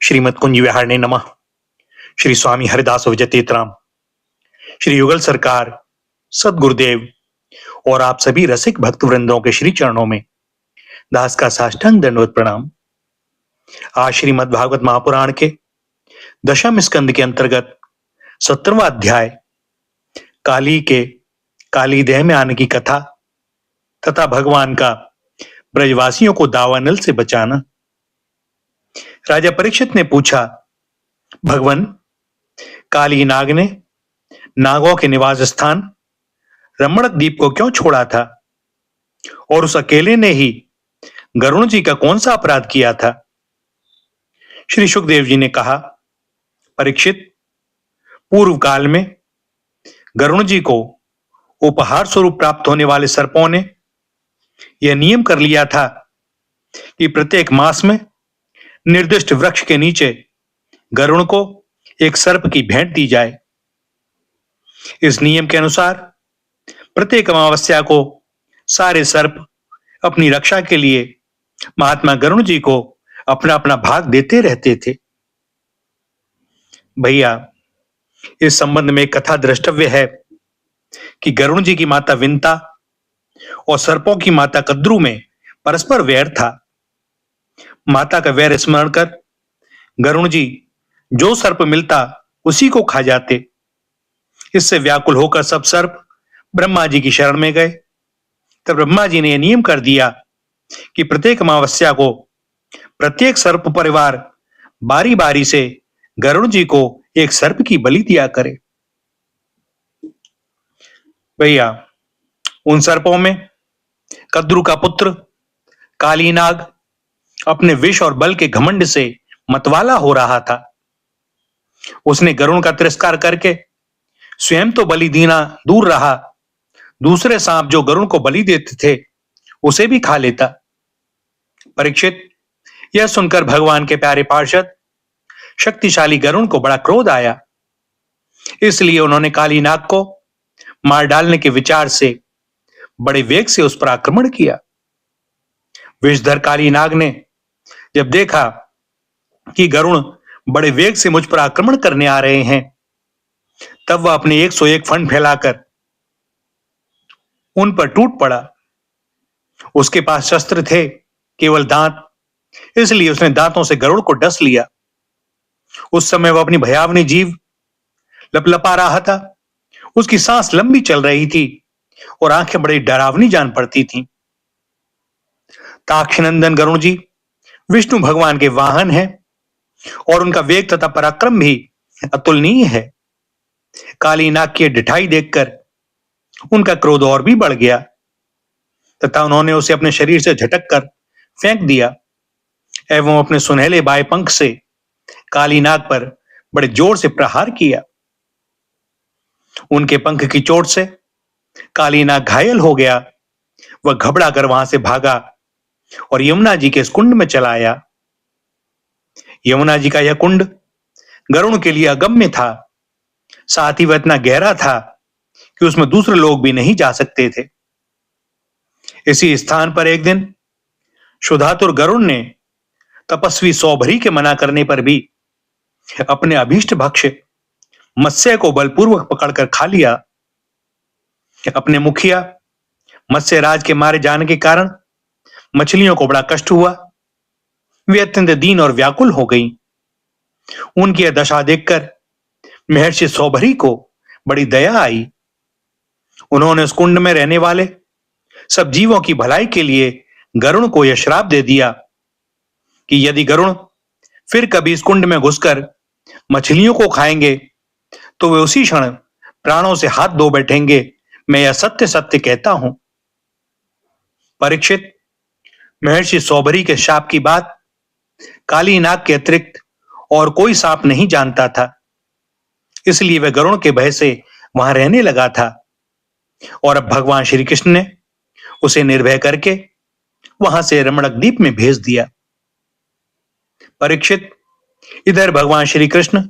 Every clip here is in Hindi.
श्रीमद कुंज विहारणे नमः। श्री स्वामी हरिदास विजयतीर्थराम, श्री युगल सरकार, सदगुरुदेव और आप सभी रसिक भक्त वृंदों के श्री चरणों में दास का साष्टांग दंडवत प्रणाम। आज श्रीमद् भागवत महापुराण के दशम स्कंद के अंतर्गत 17वां अध्याय काली देह में आने की कथा तथा भगवान का ब्रजवासियों को दावानल से बचाना। राजा परीक्षित ने पूछा, भगवान, काली नाग ने नागों के निवास स्थान रमणक द्वीप को क्यों छोड़ा था और उस अकेले ने ही गरुण जी का कौन सा अपराध किया था? श्री सुखदेव जी ने कहा, परीक्षित, पूर्व काल में गरुण जी को उपहार स्वरूप प्राप्त होने वाले सर्पों ने यह नियम कर लिया था कि प्रत्येक मास में निर्दिष्ट वृक्ष के नीचे गरुण को एक सर्प की भेंट दी जाए। इस नियम के अनुसार प्रत्येक अमावस्या को सारे सर्प अपनी रक्षा के लिए महात्मा गरुण जी को अपना अपना भाग देते रहते थे। भैया, इस संबंध में एक कथा द्रष्टव्य है कि गरुण जी की माता विंता और सर्पों की माता कद्रू में परस्पर वैर था। माता का वैर स्मरण कर गरुण जी जो सर्प मिलता उसी को खा जाते। इससे व्याकुल होकर सब सर्प ब्रह्मा जी की शरण में गए। तब ब्रह्मा जी ने यह नियम कर दिया कि प्रत्येक अमावस्या को प्रत्येक सर्प परिवार बारी बारी से गरुण जी को एक सर्प की बलि दिया करे। भैया, उन सर्पों में कद्रू का पुत्र काली नाग अपने विष और बल के घमंड से मतवाला हो रहा था। उसने गरुण का तिरस्कार करके स्वयं तो बलि देना दूर रहा, दूसरे सांप जो गरुण को बलि देते थे उसे भी खा लेता। परीक्षित, यह सुनकर भगवान के प्यारे पार्षद शक्तिशाली गरुण को बड़ा क्रोध आया। इसलिए उन्होंने काली नाग को मार डालने के विचार से बड़े वेग से उस पर आक्रमण किया। विषधर काली नाग ने जब देखा कि गरुण बड़े वेग से मुझ पर आक्रमण करने आ रहे हैं, तब वह अपने 101 फंड फैलाकर उन पर टूट पड़ा। उसके पास शस्त्र थे केवल दांत, इसलिए उसने दांतों से गरुड़ को डस लिया। उस समय वह अपनी भयावनी जीव लपलपा रहा था। उसकी सांस लंबी चल रही थी और आंखें बड़ी डरावनी जान पड़ती थीं। ताक्षनंदन गरुण जी विष्णु भगवान के वाहन हैं और उनका वेग तथा पराक्रम भी अतुलनीय है। काली नाग की ढिठाई देखकर उनका क्रोध और भी बढ़ गया तथा उन्होंने उसे अपने शरीर से झटक कर फेंक दिया एवं अपने सुनहले बाएं पंख से काली नाग पर बड़े जोर से प्रहार किया। उनके पंख की चोट से काली नाग घायल हो गया। वह घबरा कर वहां से भागा और यमुना जी के इस कुंड में चला आया। यमुना जी का यह कुंड गरुण के लिए अगम्य था, साथ ही वह इतना गहरा था कि उसमें दूसरे लोग भी नहीं जा सकते थे। इसी स्थान पर एक दिन शुधातुर गरुण ने तपस्वी सौभरी के मना करने पर भी अपने अभीष्ट भक्ष्य मत्स्य को बलपूर्वक पकड़कर खा लिया। अपने मुखिया मत्स्यराज के मारे जाने के कारण मछलियों को बड़ा कष्ट हुआ। वे अत्यंत दीन और व्याकुल हो गईं। उनकी यह दशा देखकर महर्षि सौभरी को बड़ी दया आई। उन्होंने उस कुंड में रहने वाले सब जीवों की भलाई के लिए गरुण को यह श्राप दे दिया कि यदि गरुण फिर कभी इस कुंड में घुसकर मछलियों को खाएंगे तो वे उसी क्षण प्राणों से हाथ धो बैठेंगे। मैं यह सत्य सत्य कहता हूं। परीक्षित, महर्षि सौभरी के शाप की बात काली नाग के अतिरिक्त और कोई सांप नहीं जानता था। इसलिए वह गरुण के भय से वहां रहने लगा था और अब भगवान श्री कृष्ण ने उसे निर्भय करके वहां से रमणक द्वीप में भेज दिया। परीक्षित, इधर भगवान श्री कृष्ण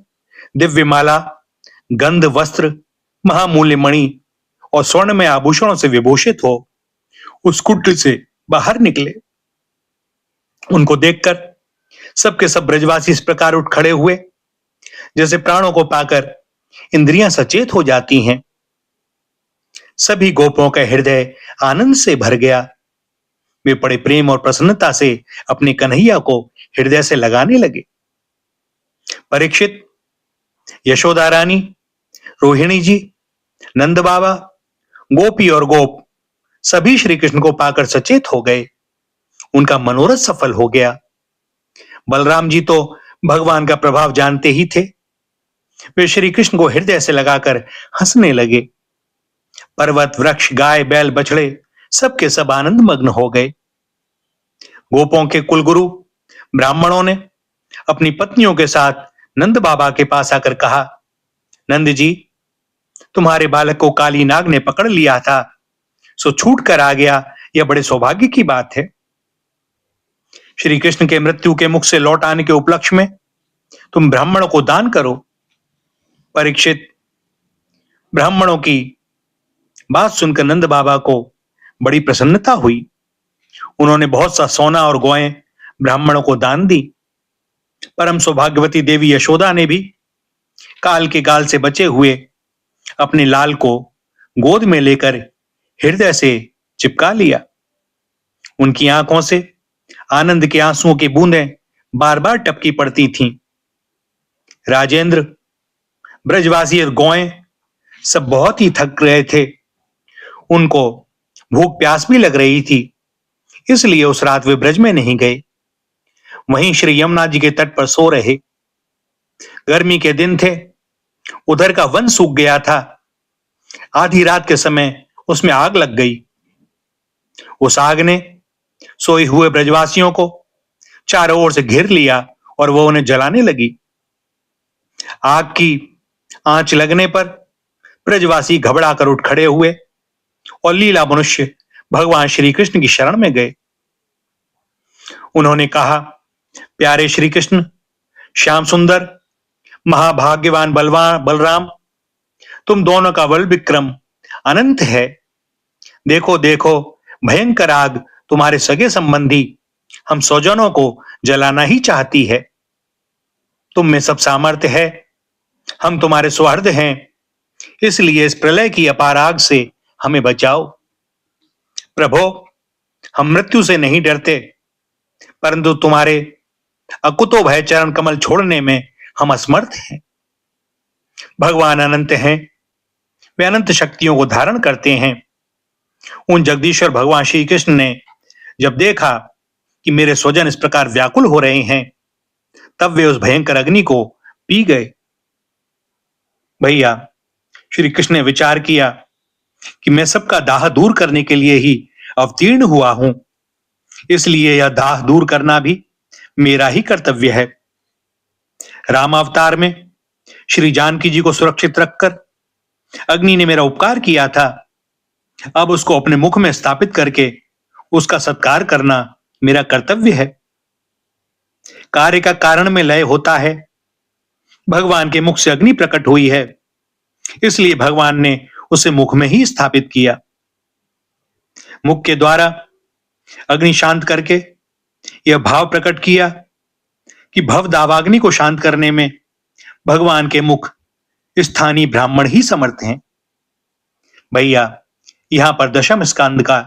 दिव्य माला, गंध, वस्त्र, महामूल्य मणि और स्वर्ण में आभूषणों से विभूषित हो उस कुंड से बाहर निकले। उनको देखकर सबके सब ब्रजवासी इस प्रकार उठ खड़े हुए जैसे प्राणों को पाकर इंद्रियां सचेत हो जाती हैं। सभी गोपों का हृदय आनंद से भर गया। वे बड़े प्रेम और प्रसन्नता से अपने कन्हैया को हृदय से लगाने लगे। परीक्षित, यशोदा रानी, रोहिणी जी, नंद बाबा, गोपी और गोप सभी श्री कृष्ण को पाकर सचेत हो गए। उनका मनोरथ सफल हो गया। बलराम जी तो भगवान का प्रभाव जानते ही थे। वे श्री कृष्ण को हृदय से लगाकर हंसने लगे। पर्वत, वृक्ष, गाय, बैल, बछड़े सबके सब आनंद मग्न हो गए। गोपों के कुलगुरु ब्राह्मणों ने अपनी पत्नियों के साथ नंद बाबा के पास आकर कहा, नंद जी, तुम्हारे बालक को काली नाग ने पकड़ लिया था, सो छूट कर आ गया। यह बड़े सौभाग्य की बात है। श्री कृष्ण के मृत्यु के मुख से लौट आने के उपलक्ष्य में तुम ब्राह्मणों को दान करो। परीक्षित, ब्राह्मणों की बात सुनकर नंद बाबा को बड़ी प्रसन्नता हुई। उन्होंने बहुत सा सोना और गौएं ब्राह्मणों को दान दी। परम सौभाग्यवती देवी यशोदा ने भी काल के गाल से बचे हुए अपने लाल को गोद में लेकर हृदय से चिपका लिया। उनकी आंखों से आनंद के आंसुओं की बूंदें बार बार टपकी पड़ती थीं। राजेंद्र, ब्रजवासी और गौएं सब बहुत ही थक रहे थे। उनको भूख प्यास भी लग रही थी, इसलिए उस रात वे ब्रज में नहीं गए। वहीं श्री यमुना जी के तट पर सो रहे। गर्मी के दिन थे, उधर का वन सूख गया था। आधी रात के समय उसमें आग लग गई। उस आग ने सोए हुए ब्रजवासियों को चारों ओर से घेर लिया और वो उन्हें जलाने लगी। आग की आंच लगने पर ब्रजवासी घबराकर उठ खड़े हुए और लीला मनुष्य भगवान श्री कृष्ण की शरण में गए। उन्होंने कहा, प्यारे श्री कृष्ण, श्याम सुंदर, महाभाग्यवान बलराम, तुम दोनों का बल विक्रम अनंत है। देखो देखो, भयंकर आग तुम्हारे सगे संबंधी हम स्वजनों को जलाना ही चाहती है। तुम में सब सामर्थ्य है, हम तुम्हारे सौहृद हैं, इसलिए इस प्रलय की अपार आग से हमें बचाओ। प्रभो, हम मृत्यु से नहीं डरते, परंतु तुम्हारे अकुतो भय चरण कमल छोड़ने में हम असमर्थ हैं। भगवान अनंत हैं, वे अनंत शक्तियों को धारण करते हैं। उन जगदीश्वर भगवान श्री कृष्ण ने जब देखा कि मेरे स्वजन इस प्रकार व्याकुल हो रहे हैं, तब वे उस भयंकर अग्नि को पी गए। भैया, श्री कृष्ण ने विचार किया कि मैं सबका दाह दूर करने के लिए ही अवतीर्ण हुआ हूं, इसलिए यह दाह दूर करना भी मेरा ही कर्तव्य है। राम अवतार में श्री जानकी जी को सुरक्षित रखकर अग्नि ने मेरा उपकार किया था। अब उसको अपने मुख में स्थापित करके उसका सत्कार करना मेरा कर्तव्य है। कार्य का कारण में लय होता है। भगवान के मुख से अग्नि प्रकट हुई है, इसलिए भगवान ने उसे मुख में ही स्थापित किया। मुख के द्वारा अग्नि शांत करके यह भाव प्रकट किया कि भव दावाग्नि को शांत करने में भगवान के मुख स्थानीय ब्राह्मण ही समर्थ हैं। भैया, यहां पर दशम स्कंद का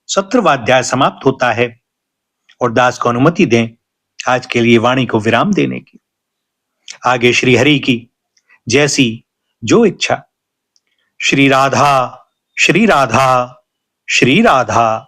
17वां अध्याय समाप्त होता है और दास को अनुमति दें आज के लिए वाणी को विराम देने की। आगे श्री हरि की जैसी जो इच्छा। श्री राधा, श्री राधा, श्री राधा।